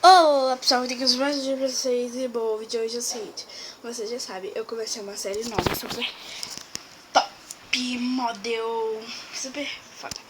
Olá pessoal, eu tenho mais vídeos pra vocês e bom, o vídeo de hoje é o seguinte. Você já sabe, eu comecei uma série nova super top model, super foda.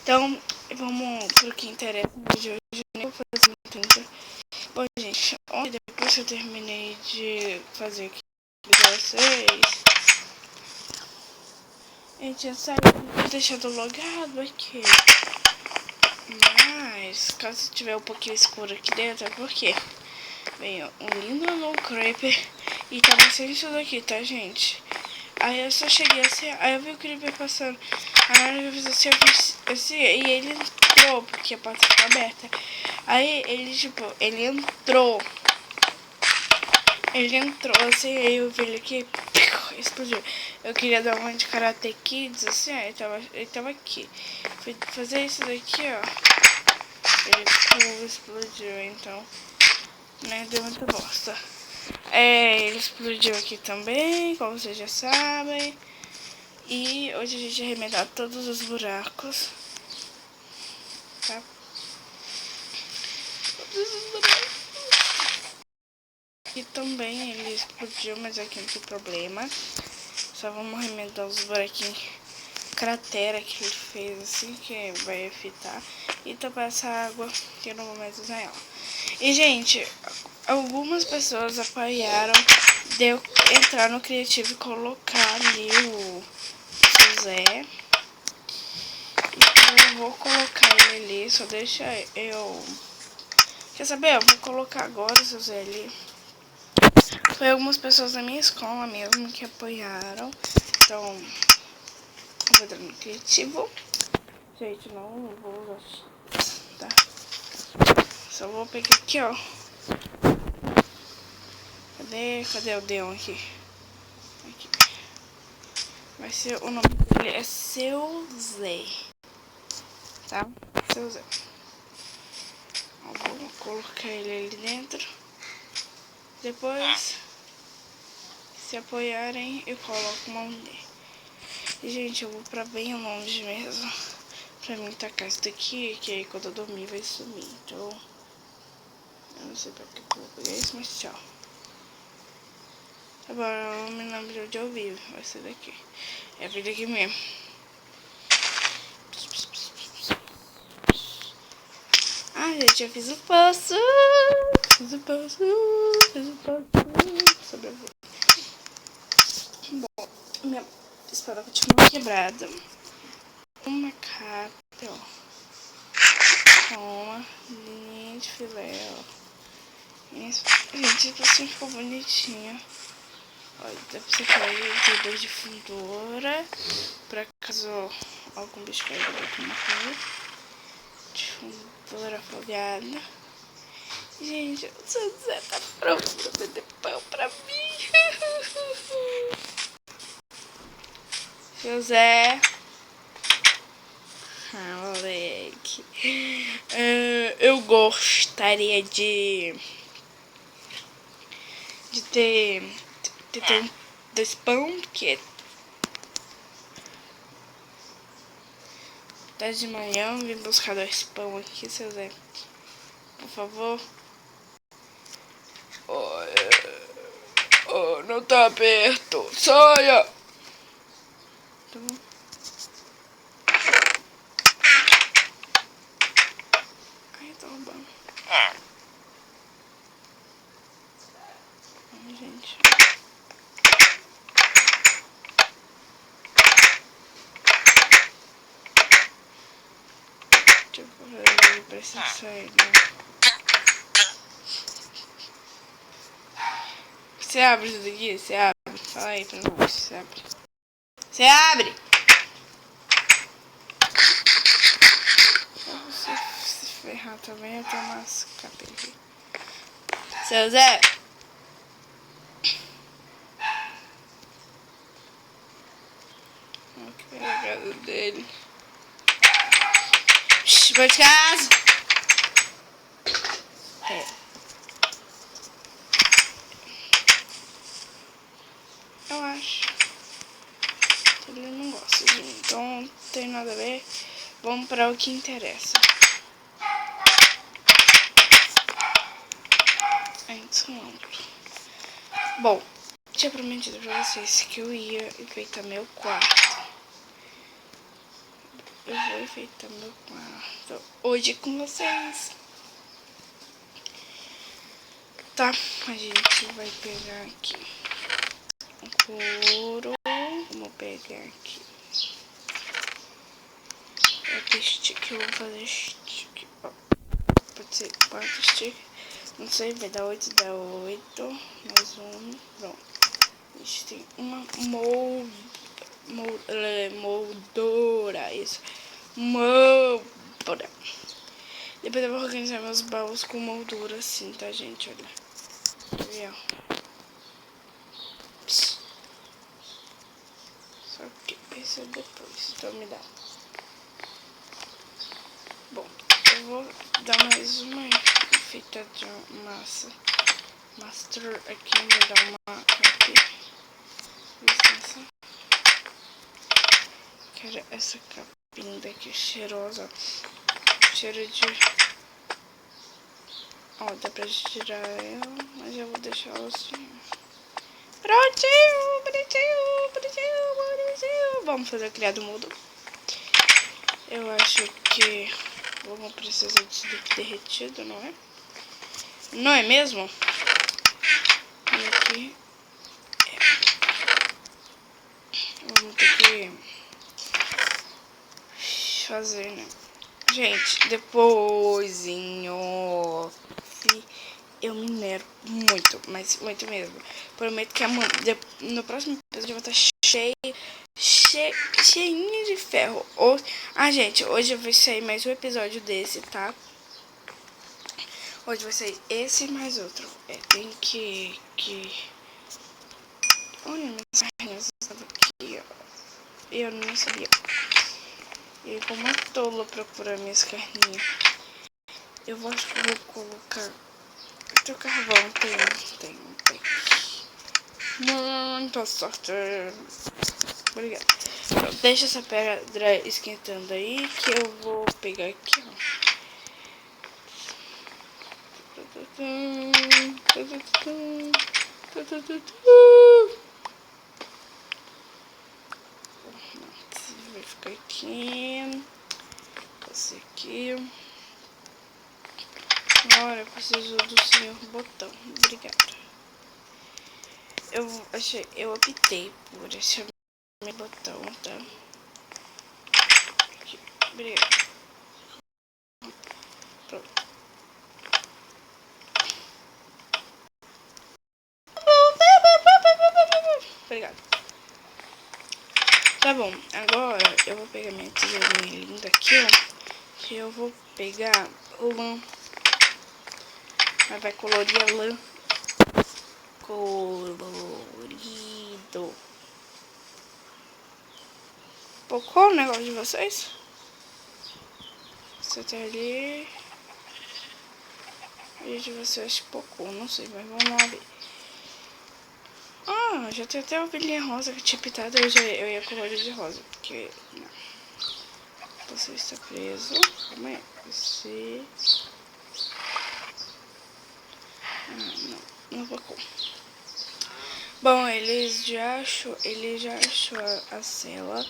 Então, vamos pro que interessa no vídeo de hoje. Eu nem vou fazer muito intro. Bom gente, ontem depois que eu terminei de fazer aqui pra vocês, eu tinha saído, deixado logado aqui. Mas, caso tiver um pouquinho escuro aqui dentro, é porque veio um lindo no creeper e tava sem isso daqui, tá, gente? Aí eu só cheguei assim, aí eu vi o creeper passando. Aí eu fiz assim, e ele entrou, porque a porta ficou aberta. Aí ele, tipo, ele entrou assim, aí eu vi ele aqui, explodiu. Eu queria dar uma de Karate Kids, assim, aí ele tava aqui. Fui fazer isso daqui, ó. Ele explodiu, então, né, deu muita bosta. Ele explodiu aqui também, como vocês já sabem. E hoje a gente vai remendar todos os buracos, tá? Todos os buracos. Aqui também ele explodiu, mas aqui não tem problema. Só vamos remendar os buraquinhos, cratera que ele fez assim, que vai evitar. E tapar essa água, que eu não vou mais usar ela. E, gente, algumas pessoas apoiaram de eu entrar no Criativo e colocar ali o Zé. Então eu vou colocar ele ali, só deixa eu... Quer saber? Eu vou colocar agora o seu Zé ali. Foi algumas pessoas da minha escola mesmo que apoiaram. Então, eu vou entrar no Criativo. Gente, não vou usar, tá? Só vou pegar aqui, ó. Cadê o Deon aqui? Aqui. Vai ser, o nome dele é Seu Zé, tá? Seu Zé. Ó, vou colocar ele ali dentro. Depois, se apoiarem, eu coloco uma mulher. E, gente, eu vou pra bem longe mesmo. Pra mim tacar isso daqui, que aí quando eu dormir vai sumir. Então, eu não sei pra que eu vou pegar isso, mas tchau. Agora eu me lembro de ouvir, vai ser daqui. É vir daqui mesmo. Ah, gente, eu fiz o poço. Fiz o poço. Sobrevivi. Bom, minha espada continua quebrada. Uma capa, ó. Uma linha de filé, ó. Isso. Gente, isso assim ficou bonitinho. Olha, dá pra você cair dois de fundura. Pra caso algum bicho caia alguma coisa. De fundura afogada. Gente, o seu Zé tá pronto pra vender pão pra mim. Seu Zé. Ah, moleque. Eu gostaria de ter dois pão, que tá de manhã, vim buscar dois pão aqui, seu Zé. Por favor. Oh, não tá aberto. Saia! Tá bom. Ai, tá roubando. Ai, gente. Tipo, eu preciso sair, né? Você abre isso daqui? Você abre? Fala aí pra mim, você abre. Você abre! Pra você se ferrar também, eu tenho umas capas aqui. Seu Zé! Olha que pegada dele. Vai de casa! Eu acho que ele não gosta de mim, então não tem nada a ver. Vamos para o que interessa. pronto. Bom, tinha prometido pra vocês que eu ia enfeitar meu quarto. Eu vou enfeitar meu quarto hoje com vocês. Tá, a gente vai pegar aqui um couro. Vamos pegar aqui. Stick, eu vou fazer stick. Ó, pode ser 4 stick. Não sei, vai dar 8, dá 8. Mais um. Pronto. A gente tem uma moldura. Isso. Moldura. Depois eu vou organizar meus baús com moldura assim, tá, gente? Olha. Aqui, ó. Só que esse é depois. Então me dá. Bom, eu vou dar mais uma enfeitadinha massa. Master aqui, me dá uma aqui. Licença. Quero essa capinha daqui cheirosa. Cheiro de... Ó, dá pra tirar ela, mas eu vou deixar ela assim. Prontinho, bonitinho, bonitinho, bonitinho. Vamos fazer o criado mudo. Eu acho que vamos precisar disso daqui derretido, não é? Não é mesmo? E aqui vamos ter que fazer, né? Gente, depoisinho eu minero muito, mas muito mesmo. Prometo que no próximo episódio eu vou estar cheinho de ferro. Gente, hoje vai sair mais um episódio desse, tá? Hoje vai sair esse e mais outro. Tem que... Olha, minhas carninhas estavam aqui, ó. Eu não sabia. Eu vou uma tola procurar minhas carninhas. Eu acho que vou colocar... Teu carvão tem. Muita sorte. Obrigada. Deixa essa pedra esquentando aí que eu vou pegar aqui, ó. Vai ficar aqui. Esse aqui. Agora eu preciso do senhor botão. Obrigada. Eu optei por esse meu botão, tá? Aqui. Obrigada. Pronto. Obrigada. Tá bom, agora eu vou pegar minha tesourinha linda aqui, ó. Que eu vou pegar lã. Mas vai colorir a lã. Colorido. Pocou o negócio de vocês? Você tá ali. E de vocês pocou, não sei, mas vamos lá ver. Ah, já tem até a ovelhinha rosa que tinha pintado. Eu ia colorir de rosa, porque não. Você está preso. Calma aí. Você... não colocou. Bom, ele já achou a cela.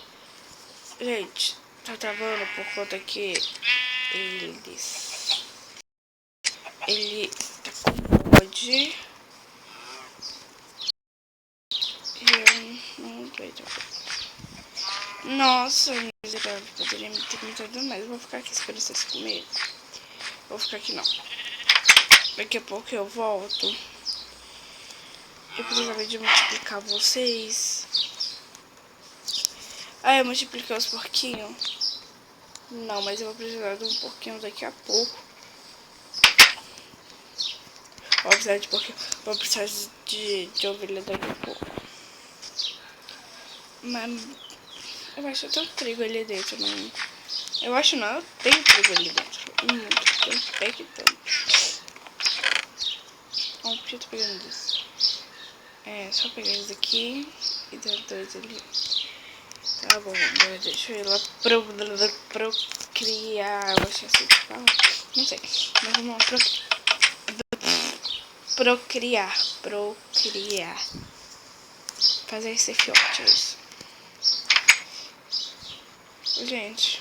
Gente, tá travando por conta que ele tá com mod. E eu não aguento. Nossa, miserável, poderia me ter comentado mais. Eu vou ficar aqui esperando vocês comerem. Vou ficar aqui não. Daqui a pouco eu volto. Eu precisava de multiplicar vocês. Eu multipliquei os porquinhos. Não, mas eu vou precisar de um porquinho daqui a pouco. Vou precisar de porquinho. Vou precisar de ovelha daqui a pouco. Mas eu acho que tem um trigo ali dentro, não. Eu acho não, eu tenho trigo ali dentro. Tem pé que tanto. Ó, por que eu tô pegando isso? Só pegar isso aqui e tem dois ali. Tá bom, agora deixa eu ir lá procriar. Eu acho assim que fala. Não sei, mas vamos lá procriar. Fazer esse filtro, isso. Gente.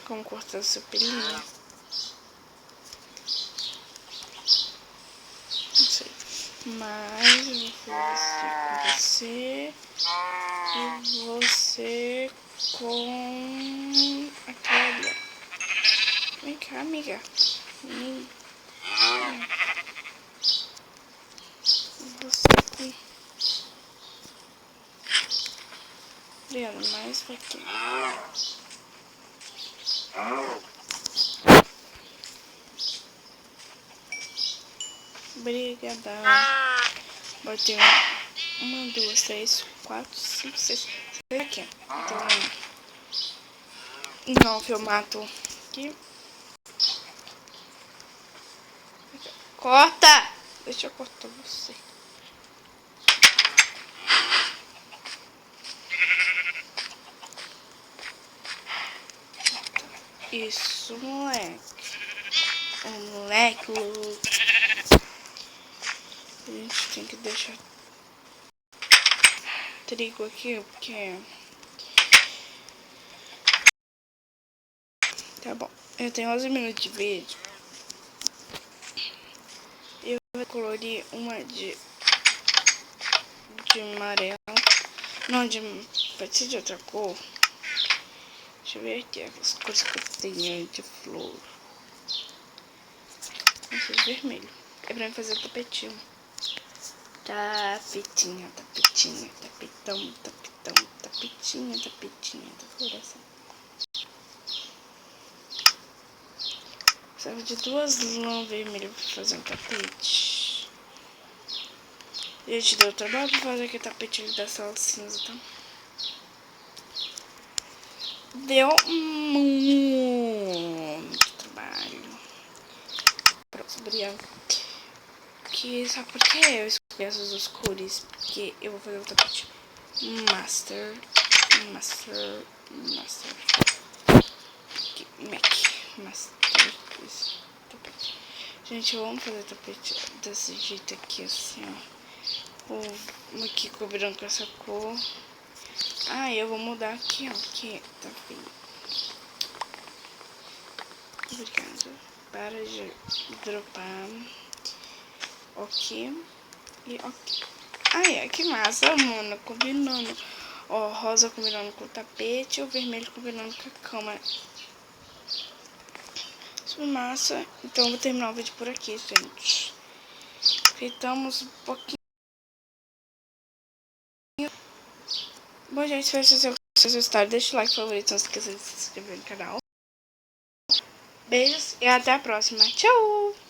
Como cortar seu pelinho? Não sei. Mas eu vou fazer com você. E você com aquela. Vem cá, amiga. Você com. Adriana, mais pouquinho. Obrigada. Botei uma, duas, três, quatro, cinco, seis. Aqui. Então, não, eu mato aqui. Corta! Deixa eu cortar você. Isso, moleque. O moleque louco. A gente tem que deixar trigo aqui, porque... Tá bom. Eu tenho 11 minutos de vídeo. Eu vou colorir uma de amarelo. Não, pode ser de outra cor. Deixa eu ver aqui as cores que eu tenho de flor. Esse é vermelho. É pra mim fazer o tapetinho. Tapetinho, tapetão, tapetinho, da floração. Precisava de 2 lãs vermelhas pra fazer um tapete. Gente, deu trabalho pra fazer aquele tapete ali da sala cinza, tá? Deu muito trabalho. Pronto, obrigada. Sabe por que eu escolhi essas 2 cores? Porque eu vou fazer o tapete Master. Master. Tapete. Gente, vamos fazer tapete desse jeito aqui, assim, ó. Ou aqui cobrindo com essa cor. Ah, eu vou mudar aqui, ó, que tá feio. Obrigada. Para de dropar. Ok. E ok. Ai, que massa, mano. Combinando. Ó, rosa combinando com o tapete e o vermelho combinando com a cama. Super massa. Então eu vou terminar o vídeo por aqui, gente. Feitamos um pouquinho. Bom, gente, se vocês gostaram, deixa o like, favorito, não se esqueça de se inscrever no canal. Beijos e até a próxima. Tchau!